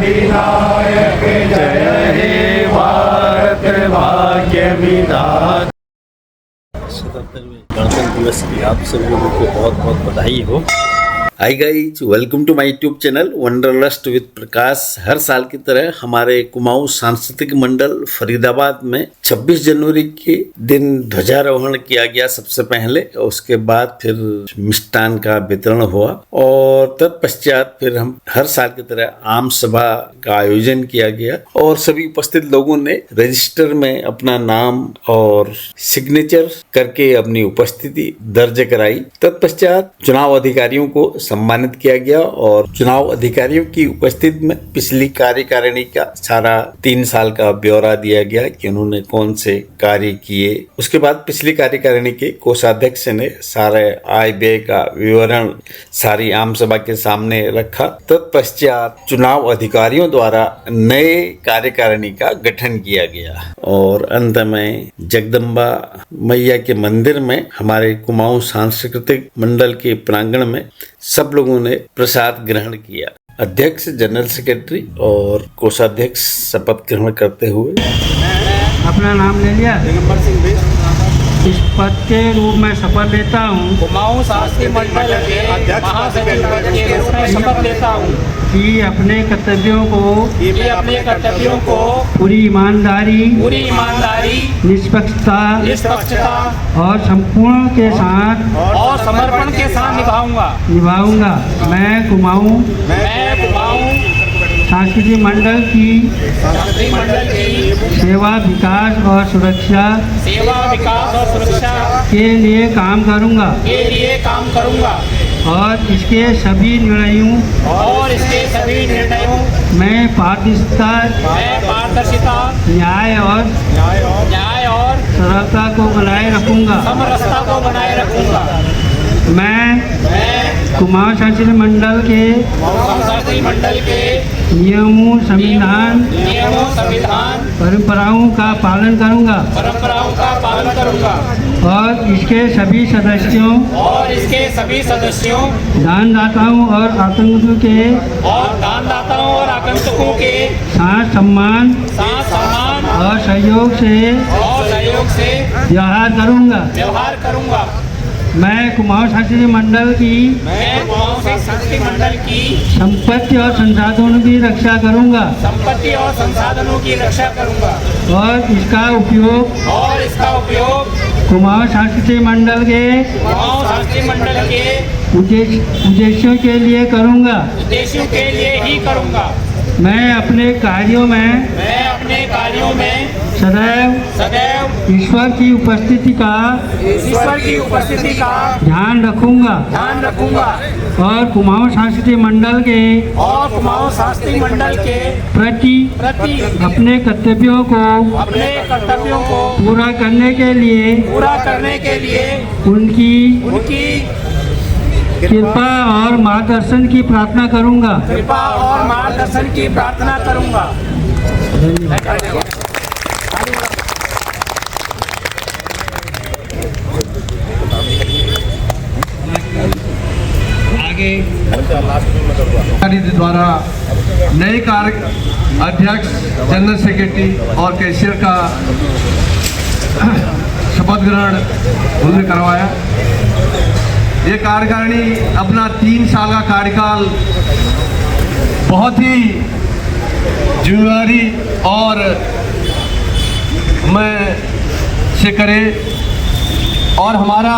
अधिनायक जय हे भारत भाग्य विधाता। 77वें गणतंत्र दिवस की आप सभी लोगों को बहुत बहुत बधाई हो। Hi guys, welcome to my YouTube channel Wanderlust with Prakash. हर साल की तरह हमारे कुमाऊं सांस्कृतिक मंडल फरीदाबाद में 26 जनवरी के दिन ध्वजारोहण किया गया सबसे पहले। उसके बाद फिर मिष्ठान का वितरण हुआ और तत्पश्चात फिर हम हर साल की तरह आम सभा का आयोजन किया गया और सभी उपस्थित लोगों ने रजिस्टर में अपना नाम और सिग्नेचर करके अपनी उपस्थिति दर्ज कराई। तत्पश्चात चुनाव अधिकारियों को सम्मानित किया गया और चुनाव अधिकारियों की उपस्थिति में पिछली कार्यकारिणी का सारा 3 साल का ब्यौरा दिया गया कि उन्होंने कौन से कार्य किए। उसके बाद पिछली कार्यकारिणी के कोषाध्यक्ष ने सारे आय व्यय का विवरण सारी आम सभा के सामने रखा। तत्पश्चात चुनाव अधिकारियों द्वारा नए कार्यकारिणी का गठन किया गया और अंत में जगदम्बा मैया के मंदिर में हमारे कुमाऊं सांस्कृतिक मंडल के प्रांगण में सब लोगों ने प्रसाद ग्रहण किया। अध्यक्ष, जनरल सेक्रेटरी और कोषाध्यक्ष शपथ ग्रहण करते हुए अपना नाम ले लिया। इस पद के रूप में शपथ लेता हूँ कुमाऊं सांस्कृतिक मंडल के महासचिव के रूप में शपथ लेता हूँ कि अपने कर्तव्यों को पूरी ईमानदारी, निष्पक्षता और संपूर्ण के साथ और समर्पण के साथ निभाऊंगा। मैं कुमाऊं सांस्कृतिक मंडल की सेवा, विकास और सुरक्षा के लिए काम करूंगा और इसके सभी निर्णयों में पारदर्शिता, न्याय और सरलता को बनाए रखूंगा। मैं कुमाऊं सांस्कृतिक मंडल के नियमों, संविधान, परंपराओं का पालन करूंगा और इसके सभी सदस्यों, दानदाताओं और आगंतुकों के साथ सम्मान और सहयोग से व्यवहार करूंगा। मैं कुमाऊं सांस्कृतिक मंडल की संपत्ति और संसाधनों की रक्षा करूंगा और इसका उपयोग कुमाऊं सांस्कृतिक मंडल के उद्देश्यों के लिए करूंगा। मैं अपने कार्यों में सदैव ईश्वर की उपस्थिति का ध्यान रखूंगा और कुमाऊं सांस्कृतिक मंडल के प्रति अपने कर्तव्यों को पूरा करने के लिए उनकी कृपा और मार्गदर्शन की प्रार्थना करूंगा। द्वारा नए कार्य अध्यक्ष, जनरल सेक्रेटरी और कैशियर का शपथ ग्रहण उन्होंने करवाया। ये कार्यकारिणी अपना 3 साल का कार्यकाल बहुत ही जिम्मेदारी और से करे और हमारा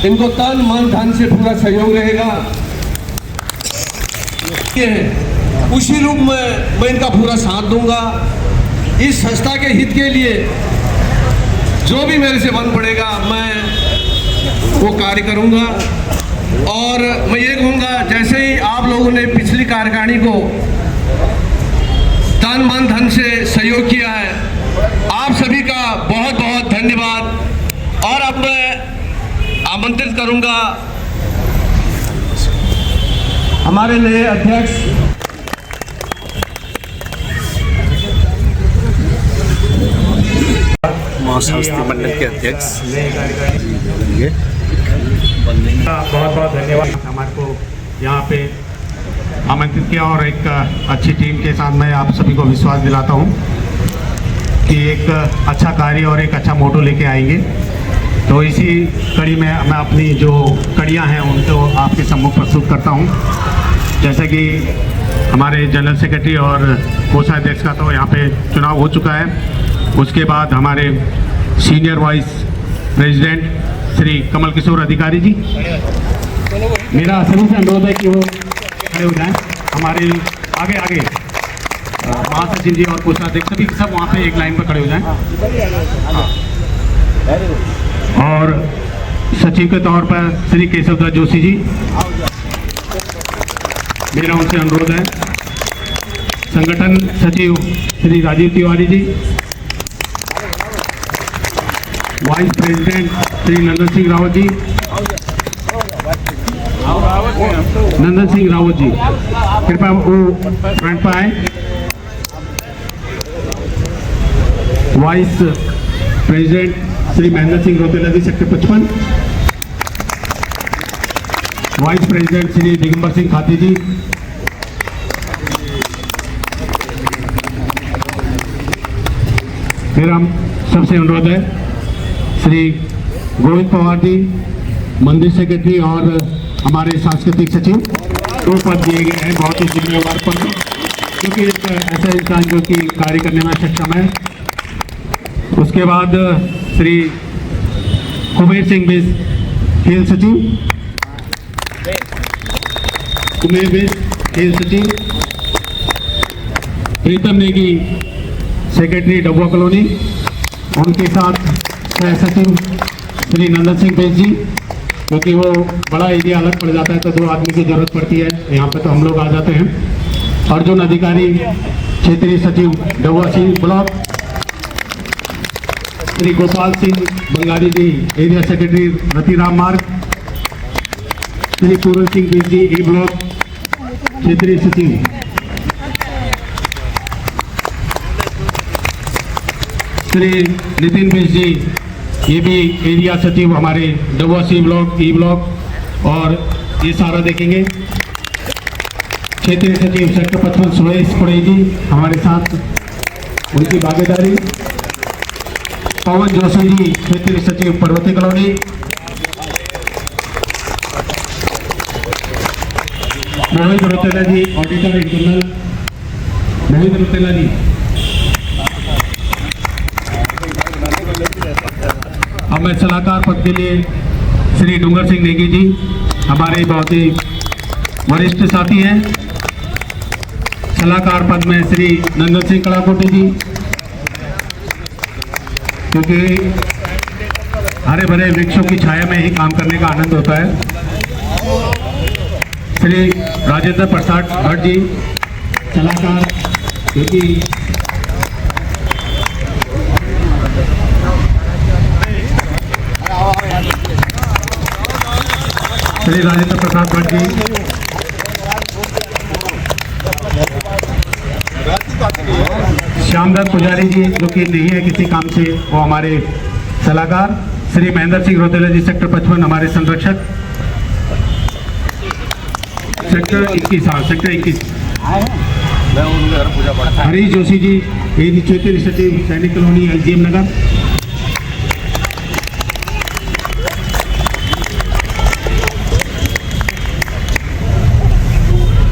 इनको तन मन धन से पूरा सहयोग रहेगा। उसी रूप में मैं इनका पूरा साथ दूंगा। इस संस्था के हित के लिए जो भी मेरे से बन पड़ेगा मैं वो कार्य करूंगा। और मैं ये कहूँगा, जैसे ही आप लोगों ने पिछली कार्यकारिणी को तन मन धन से सहयोग किया है, आप सभी का बहुत बहुत धन्यवाद। और अब मैं आमंत्रित करूंगा हमारे नए अध्यक्ष महासंस्कृतिक मंडल के अध्यक्ष बहुत बहुत धन्यवाद हमारे को यहाँ पे आमंत्रित किया और एक अच्छी टीम के साथ मैं आप सभी को विश्वास दिलाता हूँ कि एक अच्छा कार्य और एक अच्छा मोटो लेके आएंगे। तो इसी कड़ी में मैं अपनी जो कड़ियाँ हैं उनको आपके सम्मुख प्रस्तुत करता हूँ। जैसे कि हमारे जनरल सेक्रेटरी और कोषाध्यक्ष का तो यहाँ पे चुनाव हो चुका है। उसके बाद हमारे senior vice president Shri Kamal Kishore अधिकारी जी, मेरा सभी से अनुरोध है कि वो खड़े हो जाएं। हमारे आगे आगे महासचिव जी और कोषाध्यक्ष सभी सब वहाँ पे एक लाइन पर खड़े हो जाएं। और सचिव के तौर पर श्री केशवदास जोशी जी, मेरा उनसे अनुरोध है। संगठन सचिव श्री राजीव तिवारी जी, वाइस प्रेसिडेंट श्री नंदन सिंह रावत जी, कृपया वो फ्रंट पर आए। Vice president Shri Mahendra Singh Rotela ji, sector 55। Vice president Shri Digambar Singh Khati ji, मेरा सबसे अनुरोध है श्री गोविंद पवार जी, मंदिर सेक्रेटरी और हमारे सांस्कृतिक सचिव, 2 पद दिए गए हैं, बहुत ही जिम्मेवार पद, क्योंकि एक ऐसा इंसान जो कि कार्य करने में सक्षम है। उसके बाद श्री कुबेर सिंह बिस, खेल सचिव, कुबेर बिस, खेल सचिव, प्रीतम नेगी, सेक्रेटरी डबुआ कॉलोनी, उनके साथ सह सचिव श्री नंदन सिंह बेस जी, क्योंकि वो बड़ा एरिया अलग पड़ जाता है तो 2 आदमी की जरूरत पड़ती है, यहाँ पे तो हम लोग आ जाते हैं। अर्जुन अधिकारी, क्षेत्रीय सचिव डबुआ सिंह ब्लॉक, श्री गोपाल सिंह बंगाली जी, एरिया सेक्रेटरी रतिराम मार्ग, श्री पूरन सिंह बेस जी, ए ब्लॉक, क्षेत्रीय सचिव, श्री नितिन बेस जी, ये भी एरिया सचिव हमारे Dabua C block, E block, और ये सारा देखेंगे। क्षेत्रीय सचिव सेक्टर 55 सुरेश पुड़े जी हमारे साथ, उनकी भागीदारी। पवन जोशी जी, क्षेत्रीय सचिव पर्वती कॉलोनी। मोहित रोतेला जी, ऑडिटर इंटरनल, मोहित रोतेला जी। अब मैं सलाहकार पद के लिए श्री डूंगर सिंह नेगी जी, हमारे बहुत ही वरिष्ठ साथी हैं। सलाहकार पद में श्री नंदन सिंह कड़ाकोटी जी, क्योंकि हरे भरे वृक्षों की छाया में ही काम करने का आनंद होता है। श्री राजेंद्र प्रसाद भट्ट जी, सलाहकार, क्योंकि श्री राजेंद्र प्रसाद भट्ट जी, श्यामदत्त पुजारी जी, जो कि नहीं है किसी काम से, वो हमारे सलाहकार। श्री महेंद्र सिंह रोतेला जी, सेक्टर 55, हमारे संरक्षक। सेक्टर 21, हाँ सेक्टर 21। हरीश जोशी जी, एडी क्षेत्रीय सचिव, सैनिक कॉलोनी, LGM नगर।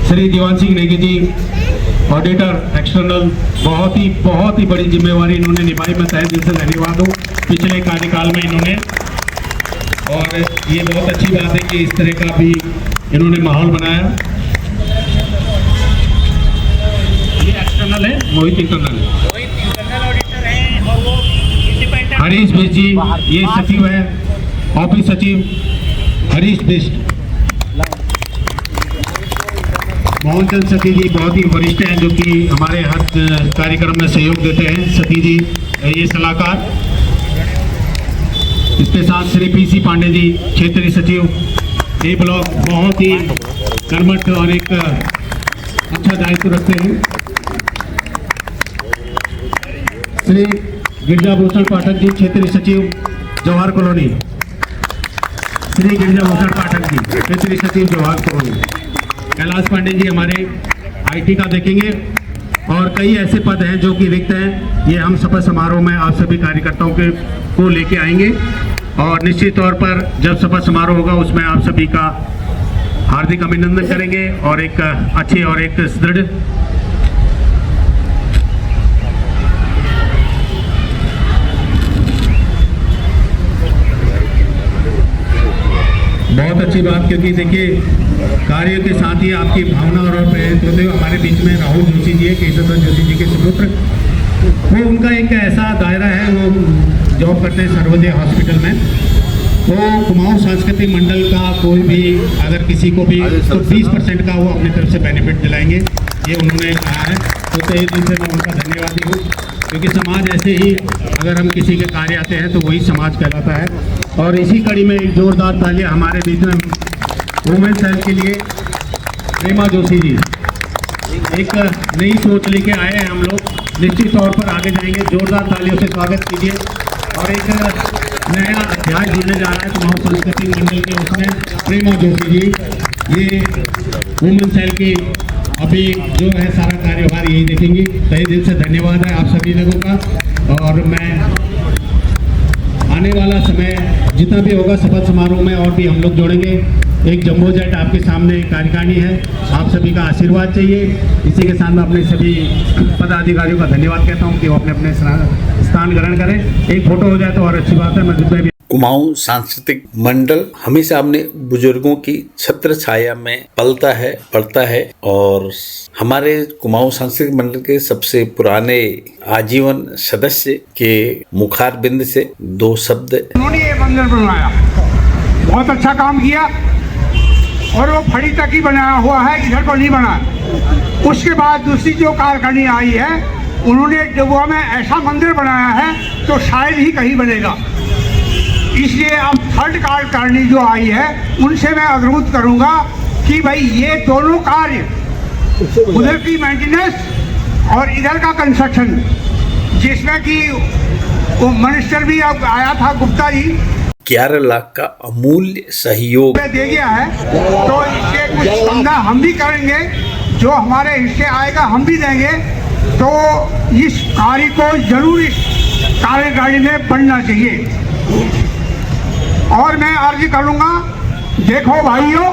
श्री दीवान सिंह नेगी जी, ऑडिटर एक्सटर्नल, बहुत ही बड़ी जिम्मेवारी इन्होंने निभाई। मैं तहे दिल से धन्यवाद हूँ पिछले कार्यकाल में इन्होंने, और ये बहुत अच्छी बात है कि इस तरह का भी इन्होंने माहौल बनाया। ये एक्सटर्नल है, मोहित इंटरनल ऑडिटर है और वो इंडिपेंडेंट। हरीश बिष्ट जी, ये सचिव है, ऑफिस सचिव हरीश बिष्ट। मोहन चंद सती जी, बहुत ही वरिष्ठ हैं, जो कि हमारे हर कार्यक्रम में सहयोग देते हैं। सती जी, ये सलाहकार। इसके साथ श्री PC पांडे जी, क्षेत्रीय सचिव, ए ब्लॉक, बहुत ही कर्मठ और एक अच्छा दायित्व रखते हैं। श्री गिरजाभूषण पाठक जी, क्षेत्रीय सचिव, जवाहर कॉलोनी। श्री गिरजाभूषण पाठक जी, क्षेत्रीय सचिव, जवाहर कॉलोनी। कैलाश पांडे जी हमारे IT का देखेंगे और कई ऐसे पद हैं जो कि रिक्त हैं। ये हम शपथ समारोह में आप सभी कार्यकर्ताओं को लेके आएंगे और निश्चित तौर पर जब शपथ समारोह होगा उसमें आप सभी का हार्दिक अभिनंदन करेंगे और एक अच्छी और एक सुदृढ़ बहुत अच्छी बात, क्योंकि देखिए कार्य के साथ ही आपकी भावना और प्रेरित होते हुए हमारे बीच में राहुल जोशी जी है, केशव जोशी जी के सुपुत्र। वो उनका एक ऐसा दायरा है, वो जॉब करते हैं सर्वोदय हॉस्पिटल में। तो कुमाऊं सांस्कृतिक मंडल का कोई भी अगर किसी को भी तो 20% का वो अपनी तरफ से बेनिफिट दिलाएंगे, ये उन्होंने कहा है। तो तहे दिल से मैं उनका धन्यवादी हूँ, क्योंकि समाज ऐसे ही अगर हम किसी के कार्य आते हैं तो वही समाज कहलाता है। और इसी कड़ी में एक जोरदार तालियां हमारे बीच में वुमेन सेल के लिए प्रेमा जोशी जी एक नई सोच लेके आए हैं। हम लोग निश्चित तौर पर आगे जाएंगे, जोरदार तालियों से स्वागत कीजिए। और एक नया अध्याय जुड़ने जा रहा है कुमाऊं सांस्कृतिक मंडल के, उसमें प्रेमा जोशी जी ये वुमेन सेल की अभी जो है सारा कार्यभार यही देखेंगी। तहे दिल से धन्यवाद है आप सभी लोगों का। और मैं आने वाला समय जितना भी होगा शपथ समारोह में और भी हम लोग जोड़ेंगे। एक जम्बो जेट आपके सामने कार्यकारिणी है, आप सभी का आशीर्वाद चाहिए। इसी के साथ मैं अपने सभी पदाधिकारियों का धन्यवाद कहता हूँ कि वो अपने अपने स्थान ग्रहण करें। एक फोटो हो जाए तो और अच्छी बात है। मैं जितना भी कुमाऊं सांस्कृतिक मंडल हमेशा अपने बुजुर्गों की छत्र छाया में पलता है, पढ़ता है। और हमारे कुमाऊं सांस्कृतिक मंडल के सबसे पुराने आजीवन सदस्य के मुखार बिंद से 2 शब्द। उन्होंने ये मंदिर बनवाया, बहुत अच्छा काम किया और वो फड़ी तक ही बनाया हुआ है, इधर को नहीं बना। उसके बाद दूसरी जो कार्यकारिणी आई है, उन्होंने डुबुआ में ऐसा मंदिर बनाया है तो शायद ही कहीं बनेगा। इसलिए अब थर्ड कार्यकारिणी जो आई है उनसे मैं अनुरोध करूंगा कि भाई ये दोनों कार्य, उधर की मेंटेनेंस और इधर का कंस्ट्रक्शन, जिसमें कि वो मिनिस्टर भी अब आया था गुप्ता जी, 11 लाख का अमूल्य सहयोग दे गया है। तो इससे कुछ धंधा हम भी करेंगे, जो हमारे हिस्से आएगा हम भी देंगे। तो इस कार्य को जरूर इस कार्यकारिणी में बनना चाहिए। और मैं अर्ज करूंगा, देखो भाइयों,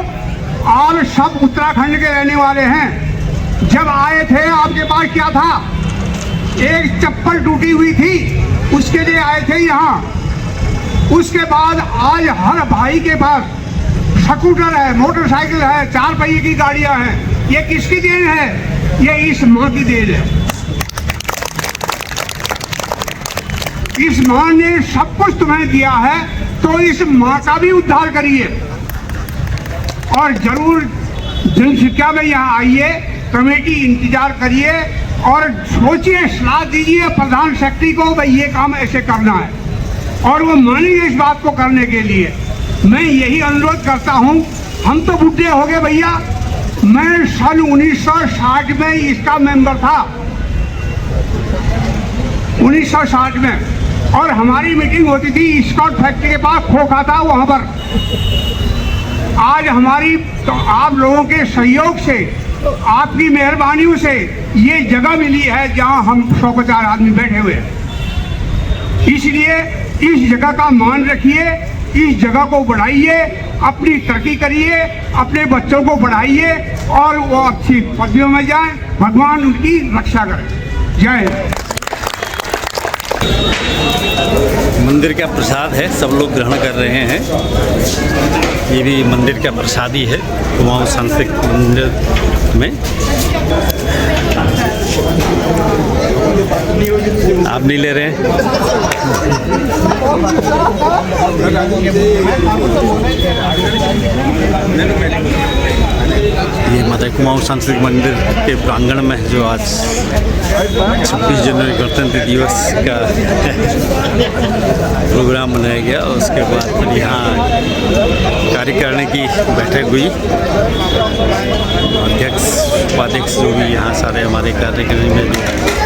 आप सब उत्तराखंड के रहने वाले हैं। जब आए थे आपके पास क्या था? एक चप्पल टूटी हुई थी, उसके लिए आए थे यहाँ। उसके बाद आज हर भाई के पास स्कूटर है, मोटरसाइकिल है, 4 पहिए की गाड़ियां हैं। ये किसकी देन है? ये इस माँ की देन है। इस माँ ने सब कुछ तुम्हें दिया है, तो इस माँ का भी उद्धार करिए। और जरूर जनशिक्षा में यहाँ आइए, कमेटी इंतजार करिए और सोचिए, सलाह दीजिए प्रधान सेक्रेटरी को, भाई ये काम ऐसे करना है, और वो मानेंगे इस बात को करने के लिए। मैं यही अनुरोध करता हूँ। हम तो बूढ़े हो गए भैया, मैं सन 1960 में इसका मेंबर था, 1960 में। और हमारी मीटिंग होती थी स्कॉट फैक्ट्री के पास, खोखा था वहाँ पर। आज हमारी तो आप लोगों के सहयोग से, आपकी मेहरबानियों से ये जगह मिली है जहाँ हम 150 आदमी बैठे हुए हैं। इसलिए इस जगह का मान रखिए, इस जगह को बढ़ाइए, अपनी तरक्की करिए, अपने बच्चों को बढ़ाइए और वो अच्छी पदवियों में जाएं। भगवान उनकी रक्षा करें। जय हिंद। मंदिर का प्रसाद है, सब लोग ग्रहण कर रहे हैं। ये भी मंदिर का प्रसाद ही है कुमाऊं सांस्कृतिक मंदिर में। आप नहीं ले रहे हैं? ये माता कुमाऊं सांस्कृतिक मंदिर के प्रांगण में जो आज 26 जनवरी गणतंत्र दिवस का प्रोग्राम मनाया गया, उसके बाद फिर यहाँ कार्यकारिणी की बैठक हुई। अध्यक्ष उपाध्यक्ष जो भी यहाँ सारे हमारे कार्यकारिणी में जो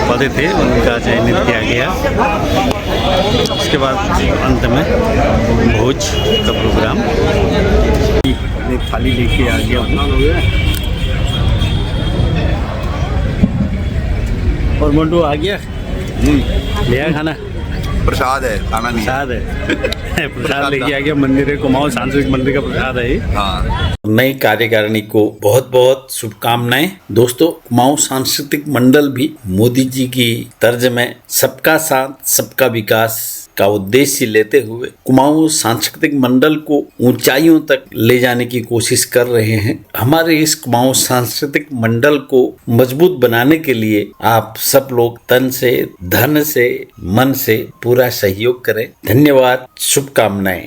पद थे उनका चयनित किया गया। उसके बाद अंत में भोज का प्रोग्राम। एक थाली लेके आ गया और मोन्टू आ गया लिया खाना प्रसाद है, खाना नहीं। प्रसाद है प्रसाद लेके आ गया मंदिर है, कुमाऊं सांस्कृतिक मंदिर का प्रसाद है ये। हाँ, नई कार्यकारिणी को बहुत बहुत शुभकामनाएं। दोस्तों, कुमाऊं सांस्कृतिक मंडल भी मोदी जी की तर्ज में सबका साथ सबका विकास का उद्देश्य लेते हुए कुमाऊं सांस्कृतिक मंडल को ऊंचाइयों तक ले जाने की कोशिश कर रहे हैं। हमारे इस कुमाऊं सांस्कृतिक मंडल को मजबूत बनाने के लिए आप सब लोग तन से, धन से, मन से पूरा सहयोग करें। धन्यवाद, शुभकामनाएं।